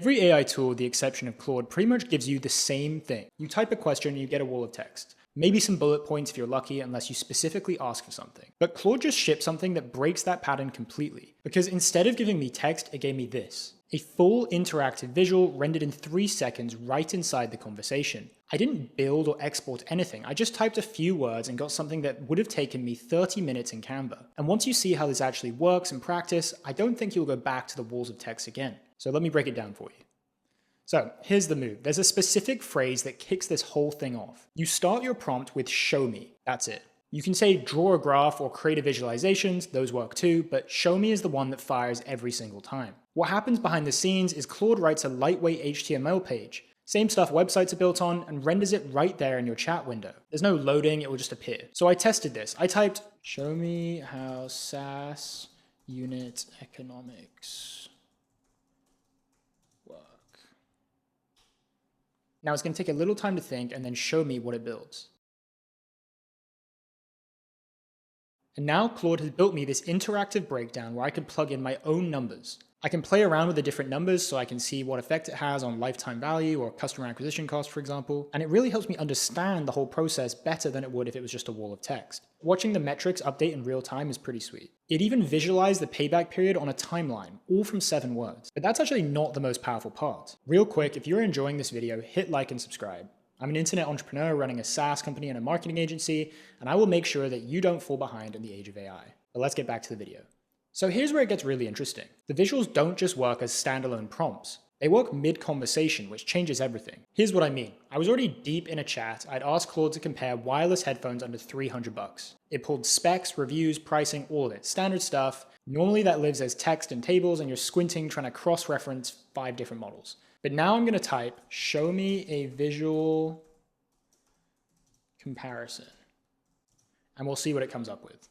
Every AI tool, with the exception of Claude, pretty much gives you the same thing. You type a question and you get a wall of text. Maybe some bullet points if you're lucky, unless you specifically ask for something. But Claude just shipped something that breaks that pattern completely. Because instead of giving me text, it gave me this. A full interactive visual rendered in 3 seconds right inside the conversation. I didn't build or export anything, I just typed a few words and got something that would have taken me 30 minutes in Canva. And once you see how this actually works in practice, I don't think you'll go back to the walls of text again. So let me break it down for you. So here's the move. There's a specific phrase that kicks this whole thing off. You start your prompt with show me, that's it. You can say draw a graph or create a visualizations, those work too, but show me is the one that fires every single time. What happens behind the scenes is Claude writes a lightweight HTML page, same stuff websites are built on, and renders it right there in your chat window. There's no loading, it will just appear. So I tested this. I typed, show me how SaaS unit economics work. Now it's going to take a little time to think and then show me what it builds. And now Claude has built me this interactive breakdown where I can plug in my own numbers. I can play around with the different numbers so I can see what effect it has on lifetime value or customer acquisition cost, for example. And it really helps me understand the whole process better than it would if it was just a wall of text. Watching the metrics update in real time is pretty sweet. It even visualized the payback period on a timeline, all from 7 words. But that's actually not the most powerful part. Real quick, if you're enjoying this video, hit like and subscribe. I'm an internet entrepreneur running a SaaS company and a marketing agency, and I will make sure that you don't fall behind in the age of AI. But let's get back to the video. So here's where it gets really interesting. The visuals don't just work as standalone prompts. They work mid-conversation, which changes everything. Here's what I mean. I was already deep in a chat. I'd asked Claude to compare wireless headphones under $300. It pulled specs, reviews, pricing, all of it. Standard stuff. Normally that lives as text and tables and you're squinting trying to cross-reference 5 different models. But now I'm going to type, show me a visual comparison. And we'll see what it comes up with.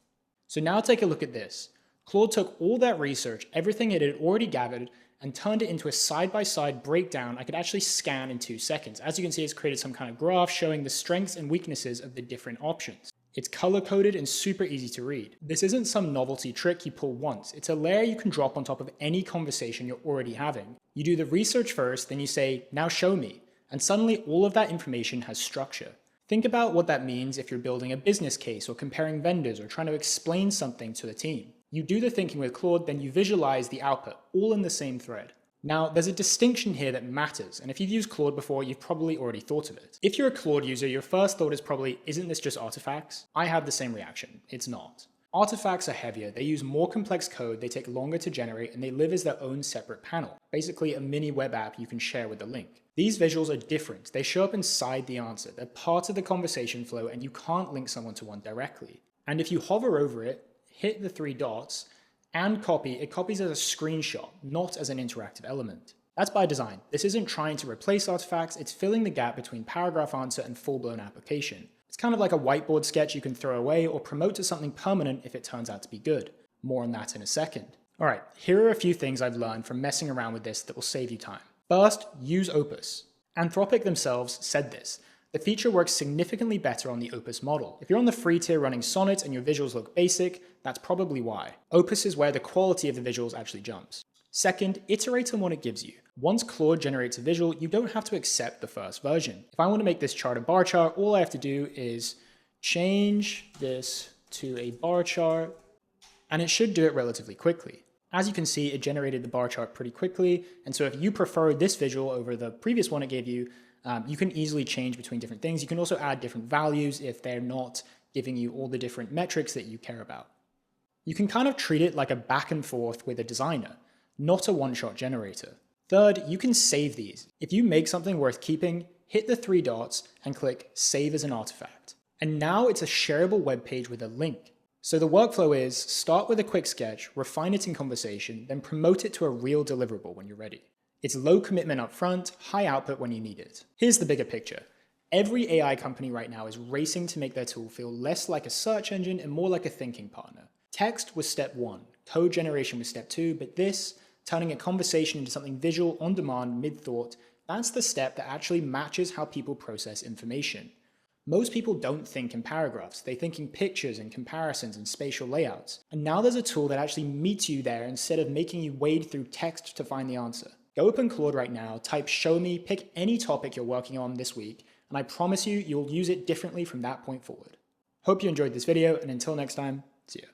So now take a look at this. Claude took all that research, everything it had already gathered, and turned it into a side-by-side breakdown I could actually scan in 2 seconds. As you can see, it's created some kind of graph showing the strengths and weaknesses of the different options. It's color-coded and super easy to read. This isn't some novelty trick you pull once. It's a layer you can drop on top of any conversation you're already having. You do the research first, then you say, now show me. And suddenly all of that information has structure. Think about what that means if you're building a business case or comparing vendors or trying to explain something to the team. You do the thinking with Claude, then you visualize the output, all in the same thread. Now, there's a distinction here that matters, and if you've used Claude before, you've probably already thought of it. If you're a Claude user, your first thought is probably, isn't this just artifacts? I had the same reaction. It's not. Artifacts are heavier, they use more complex code, they take longer to generate, and they live as their own separate panel. Basically a mini web app you can share with a link. These visuals are different. They show up inside the answer. They're part of the conversation flow, and you can't link someone to one directly. And if you hover over it, hit the 3 dots, and copy, it copies as a screenshot, not as an interactive element. That's by design. This isn't trying to replace artifacts, it's filling the gap between paragraph answer and full-blown application. It's kind of like a whiteboard sketch you can throw away or promote to something permanent if it turns out to be good. More on that in a second. Alright, here are a few things I've learned from messing around with this that will save you time. First, use Opus. Anthropic themselves said this. The feature works significantly better on the Opus model. If you're on the free tier running Sonnet and your visuals look basic, that's probably why. Opus is where the quality of the visuals actually jumps. Second, iterate on what it gives you. Once Claude generates a visual, you don't have to accept the first version. If I want to make this chart a bar chart, all I have to do is change this to a bar chart, and it should do it relatively quickly. As you can see, it generated the bar chart pretty quickly, and so if you prefer this visual over the previous one it gave you, you can easily change between different things. You can also add different values if they're not giving you all the different metrics that you care about. You can kind of treat it like a back and forth with a designer, not a one-shot generator. Third, you can save these. If you make something worth keeping, hit the 3 dots and click Save as an Artifact. And now it's a shareable web page with a link. So the workflow is start with a quick sketch, refine it in conversation, then promote it to a real deliverable when you're ready. It's low commitment up front, high output when you need it. Here's the bigger picture. Every AI company right now is racing to make their tool feel less like a search engine and more like a thinking partner. Text was step 1, code generation was step 2, but this, turning a conversation into something visual on demand mid-thought, that's the step that actually matches how people process information. Most people don't think in paragraphs, they think in pictures and comparisons and spatial layouts. And now there's a tool that actually meets you there instead of making you wade through text to find the answer. Go open Claude right now, type show me, pick any topic you're working on this week, and I promise you, you'll use it differently from that point forward. Hope you enjoyed this video, and until next time, see ya.